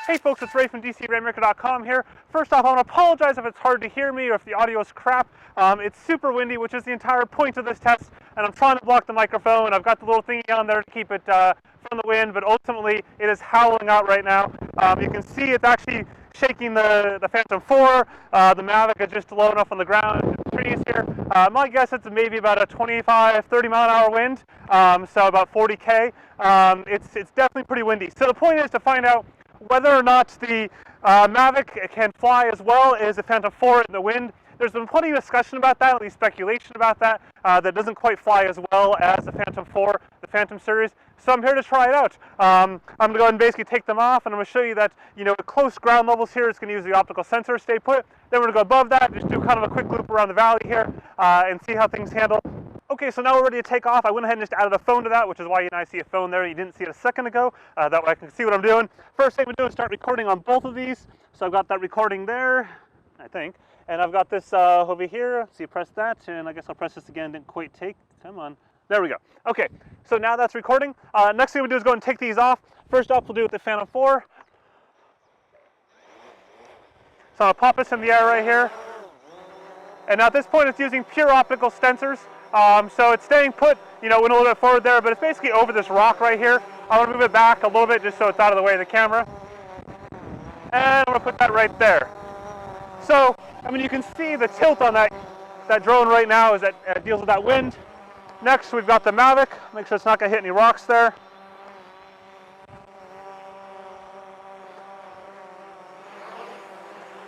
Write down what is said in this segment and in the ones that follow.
Hey folks, it's Ray from DCRainmaker.com here. First off, I want to apologize if it's hard to hear me or if the audio is crap. It's super windy, which is the entire point of this test, and I'm trying to block the microphone. I've got the little thingy on there to keep it from the wind, but ultimately it is howling out right now. You can see it's actually shaking the Phantom 4. The Mavic is just low enough on the ground in the trees here. My guess it's maybe about a 25, 30 mile an hour wind, so about 40K. It's definitely pretty windy. So the point is to find out whether or not the Mavic can fly as well as the Phantom 4 in the wind. There's been plenty of discussion about that, at least speculation about that, that doesn't quite fly as well as the Phantom 4, the Phantom series. So I'm here to try it out. I'm going to go ahead and basically take them off, and I'm going to show you that, at close ground levels here, it's going to use the optical sensor, stay put. Then we're going to go above that, just do kind of a quick loop around the valley here, and see how things handle. Okay, so now we're ready to take off. I went ahead and just added a phone to that, which is why you and I see a phone there you didn't see it a second ago. That way I can see what I'm doing. First thing I'm going to do is start recording on both of these. So I've got that recording there, I think. And I've got this over here. So you press that, and I guess I'll press this again. Didn't quite take. Come on. There we go. Okay, so now that's recording. Next thing we'll do is go and take these off. First off, we'll do with the Phantom 4. So I'll pop this in the air right here. And now at this point, it's using pure optical sensors. So it's staying put, went a little bit forward there, but it's basically over this rock right here. I'm going to move it back a little bit just so it's out of the way of the camera. And I'm going to put that right there. So, you can see the tilt on that drone right now as it deals with that wind. Next, we've got the Mavic. Make sure it's not going to hit any rocks there.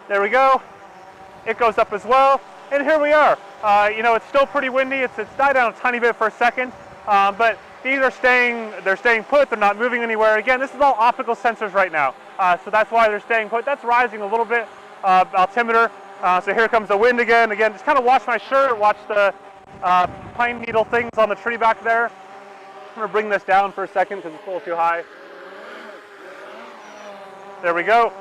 There we go. It goes up as well. And here we are. It's still pretty windy. It's died down a tiny bit for a second, but these are staying put. They're not moving anywhere. Again, this is all optical sensors right now, so that's why they're staying put. That's rising a little bit, altimeter. So here comes the wind again. Again, just kind of watch my shirt, watch the pine needle things on the tree back there. I'm going to bring this down for a second because it's a little too high. There we go.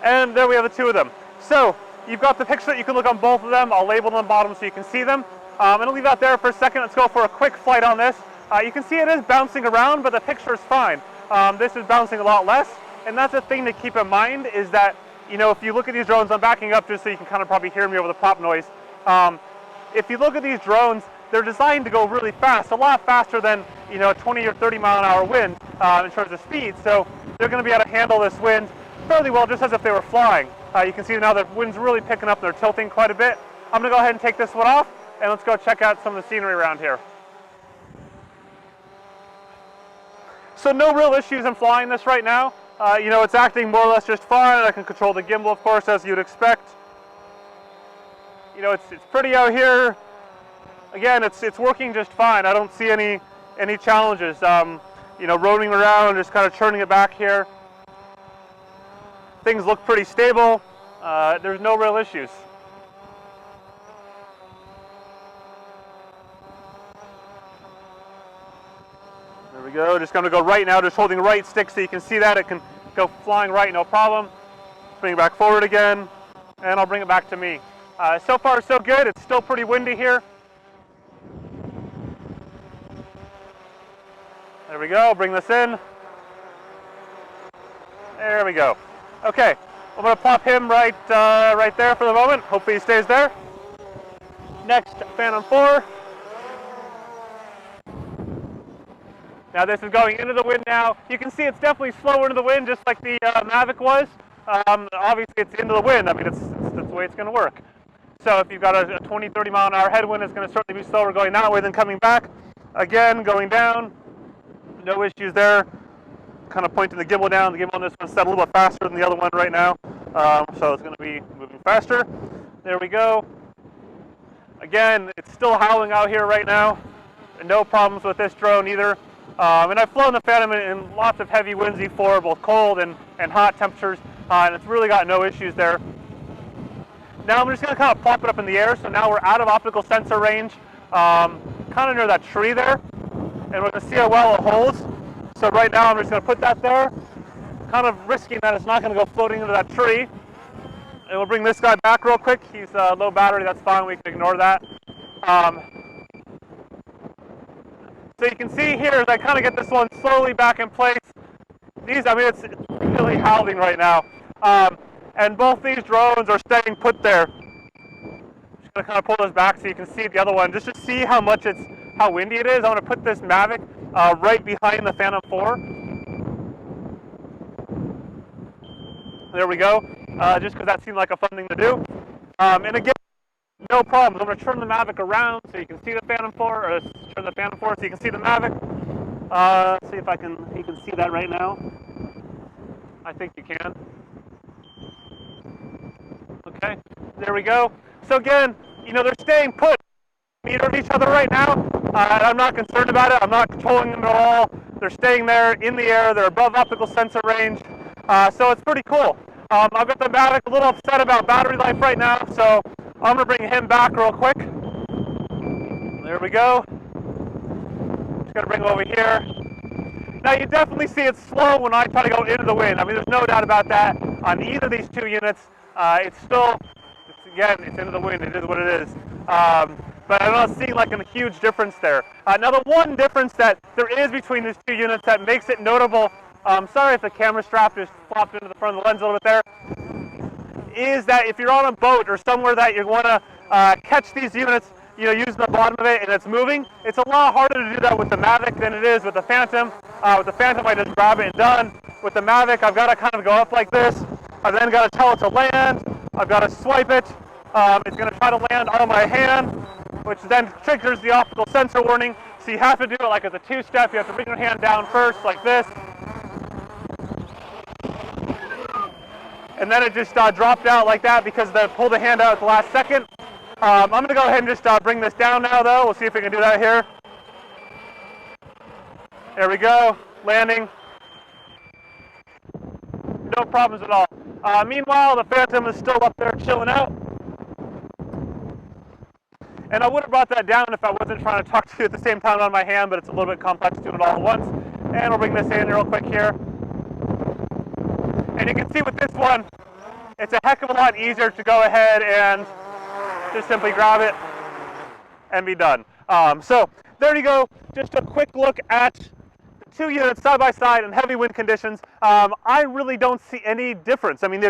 And there we have the two of them. So you've got the picture that you can look on both of them. I'll label them on the bottom so you can see them. I'm going to leave that there for a second. Let's go for a quick flight on this. You can see it is bouncing around, but the picture is fine. This is bouncing a lot less. And that's a thing to keep in mind is that, if you look at these drones, I'm backing up just so you can kind of probably hear me over the pop noise. If you look at these drones, they're designed to go really fast, a lot faster than, a 20 or 30 mile an hour wind in terms of speed. So they're going to be able to handle this wind fairly well, just as if they were flying. You can see now the wind's really picking up and they're tilting quite a bit. I'm going to go ahead and take this one off, and let's go check out some of the scenery around here. So no real issues in flying this right now. It's acting more or less just fine. I can control the gimbal, of course, as you'd expect. It's pretty out here. Again, it's working just fine. I don't see any challenges. Roaming around, just kind of churning it back here. Things look pretty stable. There's no real issues. There we go. Just going to go right now, just holding right stick so you can see that. It can go flying right, no problem. Bring it back forward again, and I'll bring it back to me. So far, so good. It's still pretty windy here. There we go. Bring this in. There we go. Okay, I'm going to pop him right there for the moment. Hopefully he stays there. Next, Phantom 4. Now this is going into the wind now. You can see it's definitely slower into the wind, just like the Mavic was. Obviously it's into the wind. That's the way it's going to work. So if you've got a 20, 30 mile an hour headwind, it's going to certainly be slower going that way than coming back. Again, going down. No issues there. Kind of pointing the gimbal down. The gimbal on this one's set a little bit faster than the other one right now. So it's going to be moving faster. There we go. Again, it's still howling out here right now. No problems with this drone either. And I've flown the Phantom in lots of heavy winds before, both cold and hot temperatures, and it's really got no issues there. Now I'm just going to kind of plop it up in the air, so now we're out of optical sensor range, kind of near that tree there, and we're going to see how well it holds. So right now I'm just going to put that there, kind of risking that it's not going to go floating into that tree. And we'll bring this guy back real quick. He's low battery, that's fine, we can ignore that. So you can see here as I kind of get this one slowly back in place, these, I mean, it's really howling right now. And both these drones are staying put there. Just gonna kind of pull this back so you can see the other one, just to see how windy it is. I'm gonna put this Mavic right behind the Phantom 4. There we go, just because that seemed like a fun thing to do. And again, no problems. I'm going to turn the Mavic around so you can see the Phantom 4, or turn the Phantom 4 so you can see the Mavic. See if you can see that right now. I think you can. Okay, there we go. So again, you know, they're staying put meter of each other right now, and I'm not concerned about it. I'm not controlling them at all. They're staying there in the air. They're above optical sensor range, so it's pretty cool. I've got the Mavic a little upset about battery life right now, so I'm going to bring him back real quick. There we go. Just going to bring him over here. Now you definitely see it slow when I try to go into the wind. I mean, there's no doubt about that on either of these two units. It's into the wind. It is what it is. But I'm not seeing like a huge difference there. Now the one difference that there is between these two units that makes it notable, sorry if the camera strap just flopped into the front of the lens a little bit there, is that if you're on a boat or somewhere that you want to catch these units, you know, using the bottom of it and it's moving, it's a lot harder to do that with the Mavic than it is with the Phantom. With the Phantom, I just grab it and done. With the Mavic, I've got to kind of go up like this. I've then got to tell it to land. I've got to swipe it. It's going to try to land on my hand, which then triggers the optical sensor warning. So you have to do it like as a two-step. You have to bring your hand down first, like this. And then it just dropped out like that because they pulled the hand out at the last second. I'm going to go ahead and just bring this down now, though. We'll see if we can do that here. There we go, landing. No problems at all. Meanwhile, the Phantom is still up there chilling out. And I would have brought that down if I wasn't trying to talk to you at the same time on my hand, but it's a little bit complex doing it all at once. And we'll bring this in real quick here. And you can see with this one, it's a heck of a lot easier to go ahead and just simply grab it and be done. So there you go, just a quick look at the two units side by side in heavy wind conditions. I really don't see any difference. I mean,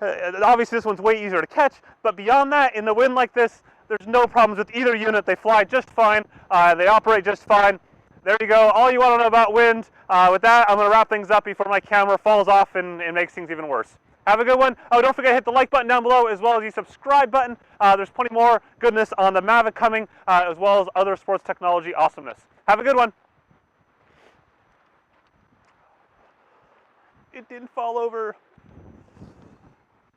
obviously this one's way easier to catch, but beyond that, in the wind like this, there's no problems with either unit. They fly just fine, they operate just fine. There you go, all you want to know about wind. With that, I'm going to wrap things up before my camera falls off and makes things even worse. Have a good one. Oh, don't forget to hit the like button down below as well as the subscribe button. There's plenty more goodness on the Mavic coming, as well as other sports technology awesomeness. Have a good one. It didn't fall over.